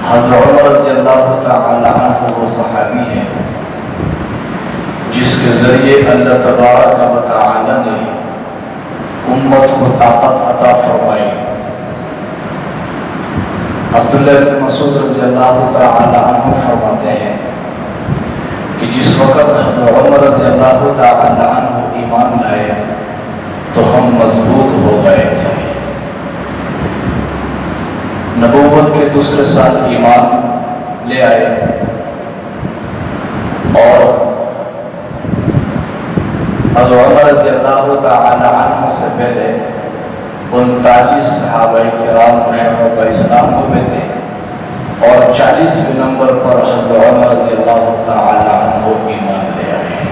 حضرت عمر رضی اللہ تعالی عنہ وہ صحابی ہیں جس کے ذریعے اللہ تبارک و تعالی نے امت کو طاقت عطا فرمائی۔ عبداللہ بن مسعود رضی اللہ تعالی عنہ فرماتے ہیں کہ جس وقت حضرت عمر رضی اللہ تعالی عنہ ایمان لائے تو ہم مضبوط ہو گئے تھے۔ نبوت کے دوسرے سال ایمان لے آئے اور حضرت عمر رضی اللہ تعالی عنہ سے پہلے 39 صحابہ کرام مشرف اسلام ہوئے تھے اور 40ویں نمبر پر حضرت عمر رضی اللہ تعالی عنہ ایمان لے آئے۔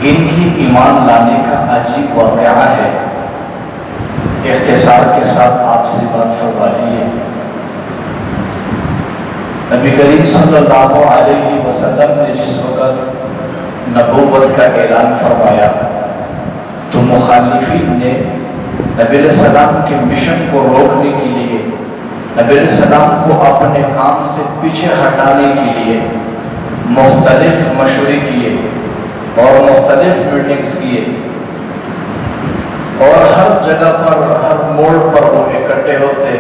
ان کی ایمان لانے کا عجیب واقعہ ہے، اختصار کے ساتھ آپ سے بات فرما لیے۔ نبی کریم صلی اللہ علیہ وسلم نے جس وقت نبوت کا اعلان فرمایا تو مخالفین نے نبی علیہ السلام کے مشن کو روکنے کے لیے، نبی علیہ السلام کو اپنے کام سے پیچھے ہٹانے کے لیے مختلف مشورے کیے اور مختلف میٹنگز کیے، اور ہر جگہ پر ہر موڑ پر وہ اکٹھے ہوتے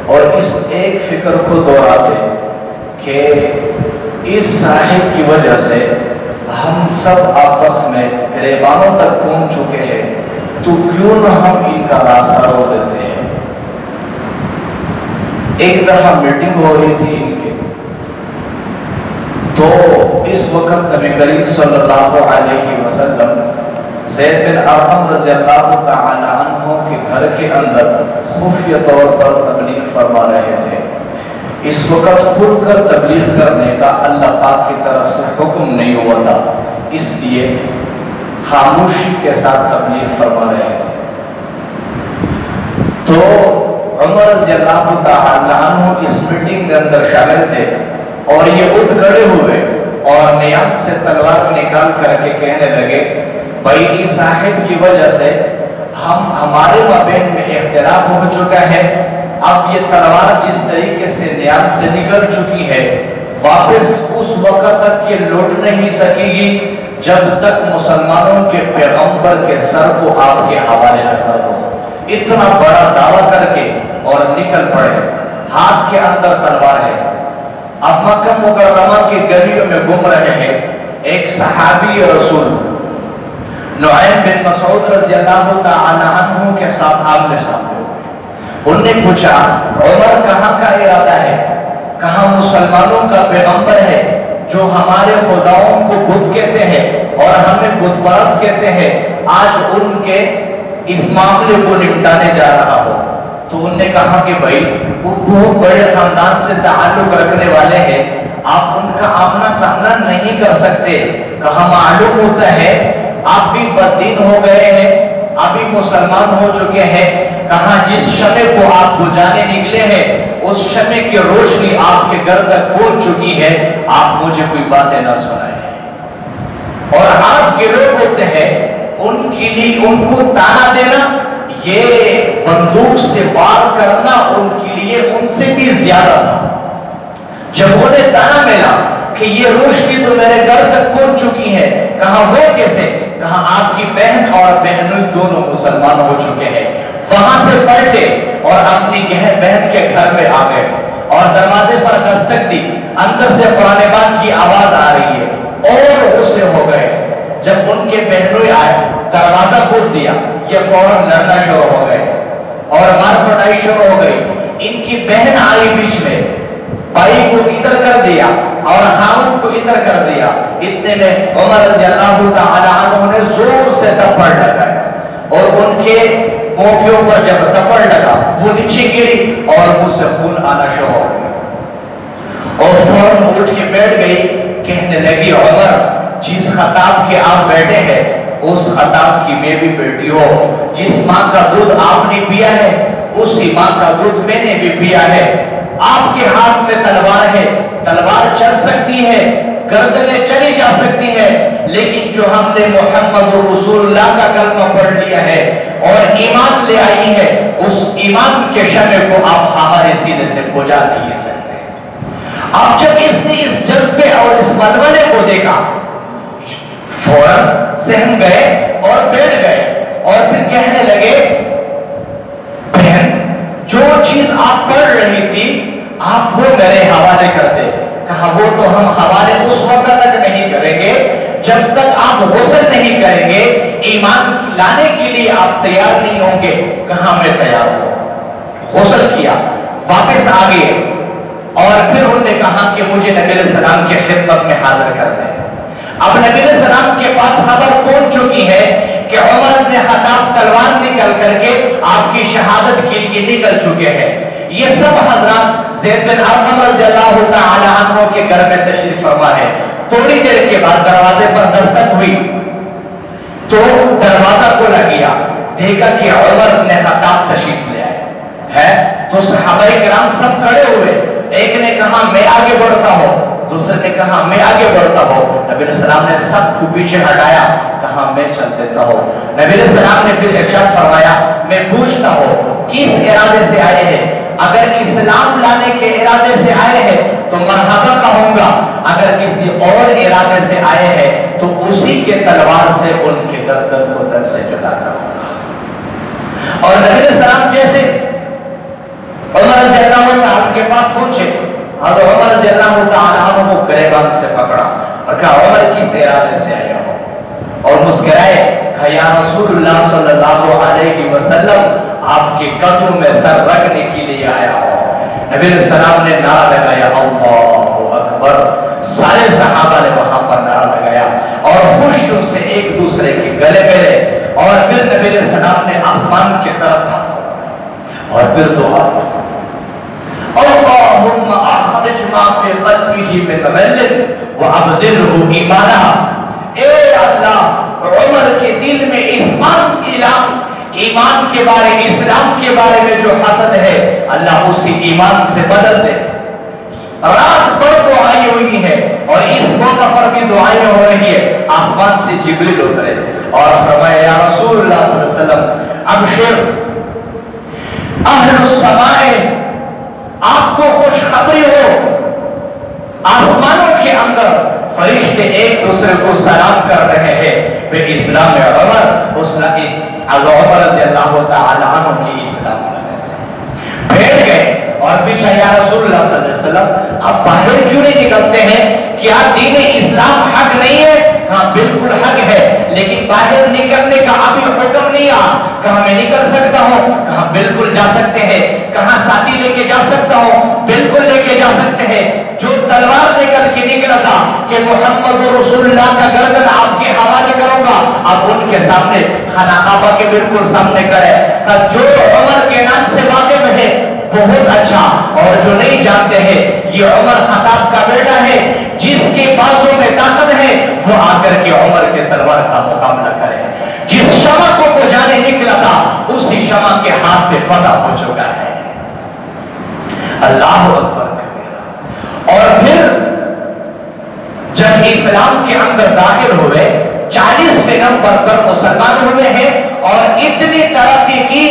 اور اس ایک فکر کو دہراتے کہ اس صاحب کی وجہ سے ہم سب آپس میں گریبانوں تک پہنچ چکے ہیں، تو کیوں نہ ہم ان کا راستہ روک دیتے ہیں۔ ایک دفعہ میٹنگ ہو رہی تھی ان کی، تو اس وقت نبی کریم صلی اللہ علیہ وسلم زید بن ارقم رضی اللہ تعالی عنہ کے گھر کے اندر خفیہ طور پر تبلیغ فرما رہے تھے۔ اس وقت کھل کر تبلیغ کرنے کا اللہ پاک کی طرف سے حکم نہیں ہوا تھا، اس لیے خاموشی کے ساتھ تبلیغ فرما رہے تھے۔ تو عمر رضی اللہ تعالی عنہ اس میٹنگ کے اندر شامل تھے اور یہ اٹھ کھڑے ہوئے اور نیام سے تلوار نکال کر کے کہنے لگے، بھائی صاحب کی وجہ سے ہمارے مابین میں اختلاف ہو چکا ہے، اب یہ تلوار جس طریقے سے نیام سے نکل چکی ہے واپس اس وقت تک یہ لوٹ نہیں سکے گی جب تک مسلمانوں کے پیغمبر کے سر کو آپ کے حوالے نہ کر دو۔ اتنا بڑا دعویٰ کر کے اور نکل پڑے، ہاتھ کے اندر تلوار ہے۔ اب مکہ مکرمہ کی گلیوں میں گھوم رہے ہیں، ایک صحابی رسول نعیم بن مسعود رضی اللہ تعالی عنہ کے ساتھ آمنے سامنے ہوئے۔ انہوں نے پوچھا، عمر کہاں کا ارادہ ہے؟ کہاں مسلمانوں کا پیغمبر ہے جو ہمارے خداؤں کو بت کہتے ہیں اور ہمیں بت پرست کہتے ہیں، آج ان کے اس معاملے کو نمٹانے جا رہا ہو؟ تو انہوں نے کہا کہ بھائی وہ بہت بڑے خاندان سے تعلق رکھنے والے ہیں، آپ ان کا آمنا سامنا نہیں کر سکتے۔ کہا معلوم ہوتا ہے آپ بھی بددین ہو گئے ہیں، ابھی مسلمان ہو چکے ہیں۔ کہا جس شمع کو آپ بجھانے نکلے ہیں اس شمع کی روشنی آپ کے گھر تک پہنچ چکی ہے، آپ مجھے کوئی باتیں نہ سنائیں۔ اور آپ کے لوگ ہوتے ہیں ان کے لیے ان کو تانا دینا، یہ بندوق سے وار کرنا ان کے لیے ان سے بھی زیادہ تھا۔ جب انہیں تانا ملا کہ یہ روشنی تو میرے گھر تک پہنچ چکی ہے، کہا وہ کیسے؟ کہا آپ کی بہن اور بہنوئی دونوں مسلمان ہو چکے ہیں۔ وہاں سے پلٹے اور اپنی بہن کے گھر میں آ گئے اور دروازے پر دستک دی، اندر سے قرآن پاک کی آواز آ رہی ہے اور غصے ہو گئے۔ جب ان کے بہنوئی آئے دروازہ کھول دیا، یہ فوراً لڑنا شروع ہو گئے اور مار پٹائی شروع ہو گئی۔ ان کی بہن آئی بیچ میں، بھائی کو ادھر کر دیا اور خامد کو ادھر کر دیا۔ اتنے میں عمر رضی اللہ تعالی عنہ نے زور سے تھپڑ لگایا اور ان کے منہ کے اوپر جب تھپڑ لگا وہ نیچے گری اور منہ سے خون آنا شروع ہو گیا اور فوراً اٹھ کے بیٹھ گئی۔ کہنے لگی عمر جس خطاب کے آپ بیٹھے ہیں اس خطاب کی میں بھی بیٹی ہو، جس ماں کا دودھ آپ نے پیا ہے اسی ماں کا دودھ میں نے بھی پیا ہے۔ آپ کے ہاتھ میں تلوار ہے، تلوار چل سکتی ہے، گردنیں چلی جا سکتی ہے، لیکن جو ہم نے محمد رسول اللہ کا کلمہ پڑھ لیا ہے اور ایمان لے آئی ہے، اس ایمان کے شمع کو آپ ہمارے हमारे सीने से बुझा नहीं सकते। अब जब इसने इस जज्बे और इस मलबले को देखा, फौरन सहम गए और बैठ गए और फिर कहने लगे, बहन जो चीज आप पढ़ रही थी आप वो मेरे हवाले कर दे। कहा वो तो हम हवाले उस वक्त तक नहीं करेंगे जब तक आप गुस्ल नहीं करेंगे, ईमान लाने के लिए आप तैयार नहीं होंगे। कहा मैं तैयार हूं। गुस्ल किया, वापस आ गए और फिर उन्होंने कहा कि मुझे नबी सलाम के खिदमत में हाजिर कर दें। अब नबी सलाम के पास खबर पहुंच चुकी है कि उमर ने खताब तलवार निकल करके आपकी शहादत के लिए निकल चुके हैं। ये सब हजरात ज़ैद बिन अरक़म रज़ियल्लाहु तआला अन्हु के घर में तशरीफ फरमा है। थोड़ी देर के बाद दरवाजे पर दस्तक हुई तो दरवाजा खोला गया, देखा कि उमर ने खताब तशरीफ ले आए है। तो सहाबाए किराम सब खड़े हुए, एक ने कहा मैं आगे बढ़ता हूं, दूसरे ने कहा मैं आगे बढ़ता हूं। नबी सलाम ने सबको पीछे हटाया, कहा मैं चल देता हूं। नबी सलाम ने फिर इरशाद फरमाया, मैं पूछता हूं किस इरादे से आए हैं? अगर इस्लाम लाने के इरादे से आए हैं तो मरहबा कहूंगा, अगर किसी और इरादे से आए हैं तो उसी के तलवार से उनके गर्दन को दर से जुदा करूंगा। और नबी सलाम जैसे उमर रज़ियल्लाहु तआला के पास पहुंचे, हज़रत उमर रज़ियल्लाहु तआला अन्हु को गिरबान से पकड़ा और कहा उमर किस इरादे से आए हो? और मुस्कुराए, कहा या रसूलुल्लाह सल्लल्लाहु अलैहि वसल्लम आपके कदमों में सर रखने के लिए आया हो। नबी सलाम ने नारा लगाया अल्लाहु अकबर। सारे सहाबा ने वहां पर नारा लगाया और खुशियों से एक दूसरे के गले मिले और फिर नबी सलाम ने आसमान की तरफ हाथ और फिर दुआ, अल्लाहुम्मा अखरिज मा फी क़ल्बिही मिन ग़िल्लिन व अब्दिलहु ईमाना। ए अल्लाह, उमर के दिल में ईमान के बारे में, इस्लाम के बारे में जो हसद है, अल्लाह उसी ईमान से बदल दे। रात भर दुआएं हुई है और इस मौका पर भी दुआएं हो रही है। आसमान से जिब्रील उतरे और फरमाया या रसूलुल्लाह सल्लल्लाहु अलैहि वसल्लम अबशिर अहलुस समाए, आपको खुशखबरी हो, आसमानों के अंदर फरिश्ते एक दूसरे को सलाम कर रहे हैं। वे इस्लाम में उमर उमर रज़ियल्लाहु तआला अन्हु की इस्लाम लाने से बैठ गए और पूछा या रसूलुल्लाह सल्लल्लाहु अलैहि वसल्लम आप बाहर क्यों नहीं निकलते हैं? क्या दीन इस्लाम हक नहीं है? हाँ बिल्कुल हक है, लेकिन बाहर निकलने का अभी हुक्म नहीं आ। कहा मैं निकल सकता हूँ? कहा बिल्कुल जा सकते हैं। कहा साथी लेके जा सकता हूँ? बिल्कुल लेके जा सकते हैं। जो तलवार लेकर के निकला था कि मोहम्मद रसूलुल्लाह का गर्दन आपके हवाले करूंगा, अब उनके सामने खाना काबा के बिल्कुल सामने करे। जो उमर के नाम से वाकिफ है बहुत अच्छा, और जो नहीं जानते हैं ये उमर खत्ताब का बेटा है, जिसके बाजू में ताकत है वो आकर के उमर के तलवार का मुकाबला करे। जिस शमा को बुझाने निकला था उसी शमा के हाथ पे फतह हो चुका है। अल्लाह अकबर कबीरा। और फिर जब इस्लाम के अंदर दाखिल हुए 40वें नंबर पर मुसलमान हुए हैं और इतनी तरक्की की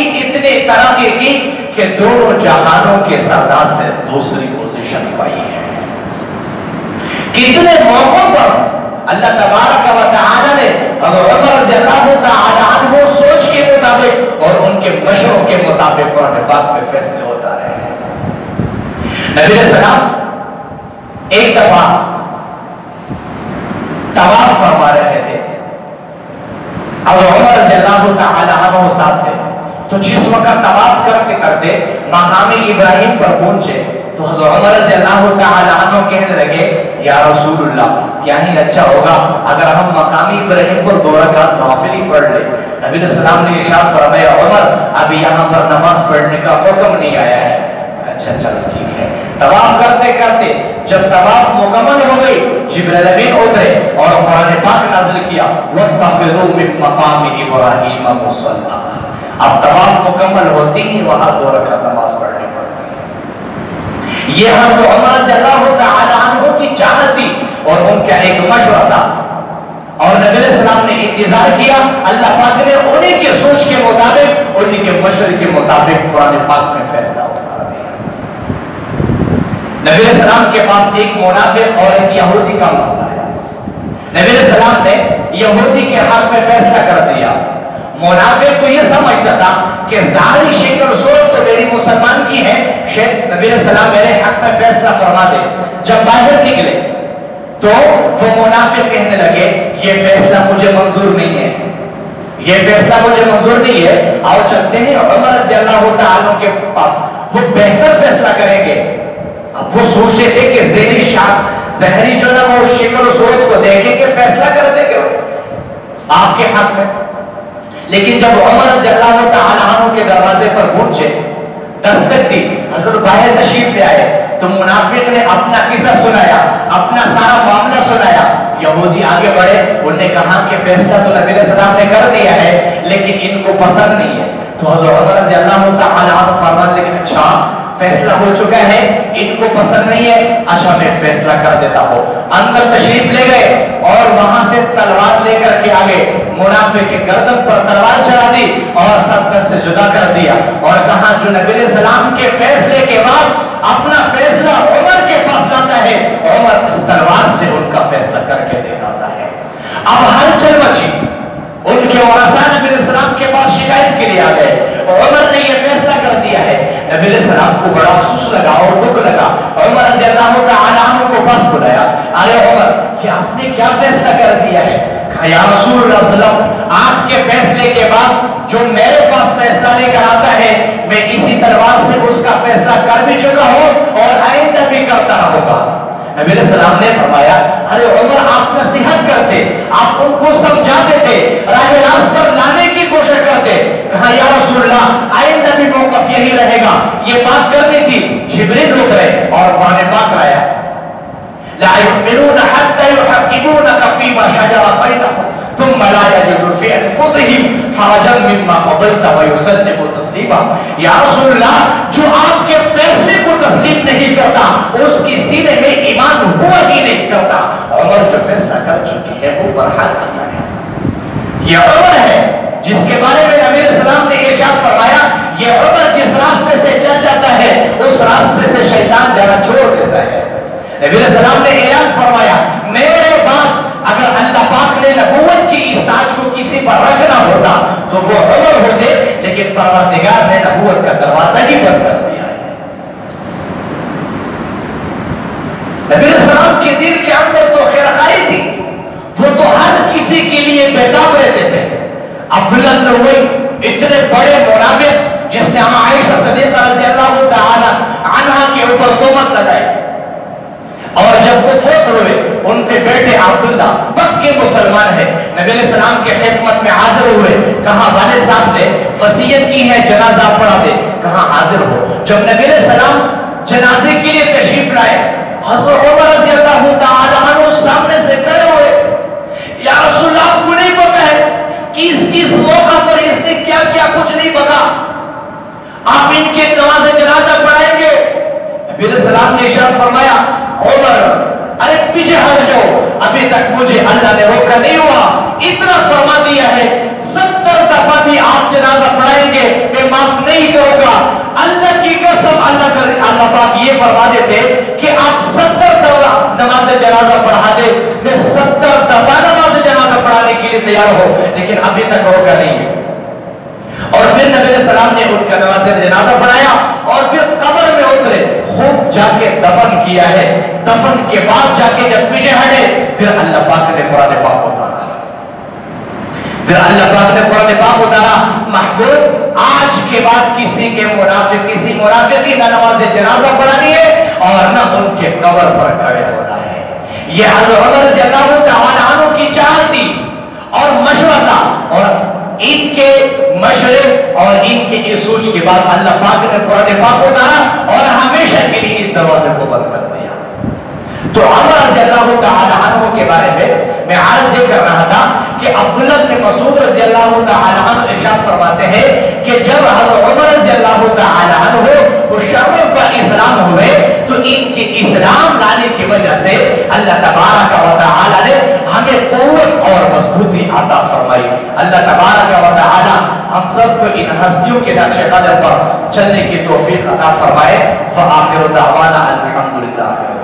कि दोनों जहानों के सरदार से दूसरी पोजीशन पाई है। कितने मौकों पर अल्लाह तबारक व तआला ने उमर रज़ियल्लाहु तआला अन्हु सोच के मुताबिक और उनके मशवरों के मुताबिक कुरान पाक में फैसले होता रहे। नबी सलाम एक दफा तवाफ फरमा रहे थे, अब उमर रज़ियल्लाहु तआला अन्हु साथ थे। तो जिस वक्त तवाफ करते करते मकाम इब्राहिम पर पहुंचे तो हज़रत उमर रज़ियल्लाहु तआला अन्हु कहने लगे या रसूलुल्लाह क्या ही अच्छा होगा अगर हम मकाम इब्राहिम पर 2 रकात नवाफिल पढ़ ले। नबी सलाम ने इरशाद फरमाया उमर अभी यहाँ पर नमाज पढ़ने का हुक्म नहीं आया है। अच्छा चलो ठीक है। तवाफ करते करते जब तवाफ मुकम्मल हो गई जिब्रील अमीन उतरे और कुरान पाक नाज़िल किया वत्तखिज़ू मिन मकाम इब्राहिम मुसल्ला। अब तवाफ मुकम्मल होती ही वहां 2 रकात नमाज पढ़नी पड़ती। ये हज़रत उमर रज़ियल्लाहु तआला अन्हु की चाहत थी और उनका एक मशवरा था और नबी सलाम ने इंतजार किया। अल्लाह पाक ने उन्हीं के सोच के मुताबिक, उन्हीं के मशवरे के मुताबिक कुरान पाक में फैसला उतार दिया। नबी अलैहि सलाम के पास एक मुनाफिक और एक यहूदी का मसला है। नबी अलैहि सलाम ने यहूदी के हक में फैसला कर दिया। मुनाफिक तो ये समझता था कि ज़ाहिर शक्ल सूरत तो मेरी मुसलमान की है, शायद नबी अलैहि सलाम मेरे हक में फैसला फरमा दे। जब बाहर निकले तो वो मुनाफिक कहने लगे ये फैसला मुझे मंजूर नहीं है, ये फैसला मुझे मंजूर नहीं है, आओ चलते हैं उमर रज़ियल्लाहु तआला के पास, वो बेहतर फैसला करेंगे। अब वो सोचते थे कि जहरी जो ना वो शक्ल सूरत को देखेंगे फैसला कर देंगे आपके हक में। लेकिन जब उमर रज़ियल्लाहु तआला के दरवाजे पर पहुंचे, दस्तक दी, हजरत बाहर तशरीफ ले आए, तो मुनाफिक ने अपना किस्सा सुनाया, अपना सारा मामला सुनाया। यहूदी आगे बढ़े, उन्होंने कहा कि फैसला तो नबी अलैहि सलाम ने कर दिया है लेकिन इनको पसंद नहीं है। तो हजरत उमर रज़ियल्लाहु तआला फरमाने लगे अच्छा फैसला हो चुका है, इनको पसंद नहीं है, अच्छा मैं फैसला कर देता हूं। अंदर तशरीफ ले गए और वहां से तलवार लेकर के आगे मुनाफिक के गर्दन पर तलवार चढ़ा दी और सत्तर से जुदा कर दिया और कहा जो नबी अलैहि सलाम के फैसले के बाद अपना फैसला उमर के पास लाता है, उमर इस तलवार से उनका फैसला करके दिखाता है। अब हलचल मची, उनके वारसा नबी अलैहि सलाम के पास शिकायत के लिए आ गए, उमर ने यह फैसला कर दिया है। नबी अलैहि सलाम को बड़ा अफसोस लगा और दुख लगा। उमर रज़ियल्लाहु तआला अन्हु को पास बुलाया, अरे उमर कि आपने क्या फैसला कर दिया है? कहा या रसूलुल्लाह सल्लल्लाहु अलैहि वसल्लम आपके फैसले के बाद जो मेरे पास फैसला लेकर आता है मैं इसी तलवार से उसका फैसला कर भी चुका हूं और आइंदा भी करता रहूंगा। नबी अलैहि सलाम ने फरमाया अरे उमर आप नसीहत करते, आप उनको समझाते थे, राह रास्त पर लाने की कोशिश करते। कहा या रसूलल्लाह आइंदा भी मौक़िफ़ यही रहेगा, ये बात करनी थी। जिब्रील उतरे और कुरान पाक लाया, ला युमिनूना हत्ता युहक्किमूनका फीमा शजरा बैनहुम थुम्मा ला यजिदू फी अनफुसिहिम हरजन मिम्मा क़ज़ैता व युसल्लिमू तस्लीमा। या रसूलल्लाह जो आपके फैसले को तस्लीम नहीं करता उसकी सीने में ईमान हुआ ही नहीं करता। उमर जो फैसला कर चुके हैं वो बरहाल किया है। ये उमर है जिसके बारे में नबी सलाम ने इरशाद फरमाया ये उमर जिस रास्ते से चल जाता है उस रास्ते से शैतान जाना छोड़ देता है। नबी सलाम ने ऐलान फरमाया मेरे बाद अगर अल्लाह पाक ने नबूवत की इस ताज को किसी पर रखना होता तो वो उमर होते, लेकिन परवरदिगार ने नबूवत का दरवाजा ही बंद कर दिया है। नबी सलाम के दिल के अंदर तो खैरखाई थी, वो तो हर किसी के लिए बेताब रहते थे। अब्दुल्लाह इब्न उबई इतने बड़े मुनाफिक जिसने आयशा सिद्दीक़ा रज़ियल्लाहु तआला अन्हा के ऊपर तोहमत लगाई और जब वो फौत हुए उनके बेटे अब्दुल्लाह पक्के मुसलमान है, नबी अलैहि सलाम के खिदमत में हाजिर हुए। कहा वाले साहब ने वसीयत की है जनाजा पढ़ा दे, कहा हाजिर हो। जब नबी अलैहि सलाम जनाजे के लिए तशरीफ लाए, हज़रत उमर रज़ियल्लाहु तआला अन्हु सामने से खड़े हुए, या रसूलल्लाह आपको नहीं पता है किस किस मौका पर इसने क्या क्या कुछ नहीं पता, आप इनके नमाज जनाजा पढ़ाएंगे? नबी अलैहि सलाम ने इरशाद फरमाया उमर अरे पीछे हट जाओ, अभी तक मुझे अल्लाह ने रोका नहीं हुआ, इतना फरमा दिया है 70 दफा भी आप जनाजा पढ़ाएंगे मैं माफ नहीं करूंगा। अल्लाह की कसम अल्लाह पाक ये फरमा देते कि आप 70 दफा नमाज जनाजा पढ़ा दे, मैं 70 दफा नमाज जनाजा पढ़ाने के लिए तैयार हो, लेकिन अभी तक रोका नहीं है। और फिर नबी अलैहि सलाम ने उनका नमाज जनाजा पढ़ाया और फिर कब्र में उतरे, खूब जाके दफन किया है। दफन के बाद जाके जब पीछे हटे फिर अल्लाह पाक ने कुरान पाक उतारा, फिर अल्लाह पाक ने कुरान पाक उतारा महबूब आज के बाद किसी मुनाफिक ना नमाज जनाजा पढ़ानी है और ना उनके कब्र पर खड़े होना है। ये हज़रत उमर रज़ियल्लाहु तआला अन्हु की चाहत थी और मशवरा था, और इनके मशवरे और इनके इस सोच के बाद अल्लाह पाक ने कुरान पाक उतारा और हमेशा के लिए इस दरवाजे को बंद कर दिया। तो उमर रज़ियल्लाहु तआला अन्हु के बारे में मैं आज ये कर रहा था कि अब्दुल्लाह इब्न मसूद रज़ियल्लाहु तआला अन्हु इरशाद फरमाते हैं कि जब हज़रत उमर रज़ियल्लाहु तआला अन्हु शाम पर इस्लाम हुए तो इनके इस्लाम लाने की वजह से अल्लाह तबारक व तआला ने हमें क़ुव्वत और मजबूती अता फरमाई। अल्लाह तबारक व तआला ہم سب کو ان ہستیوں کے نقش قدم پر چلنے کی توفیق عطا فرمائے۔ فآخر دعوانا الحمدللہ۔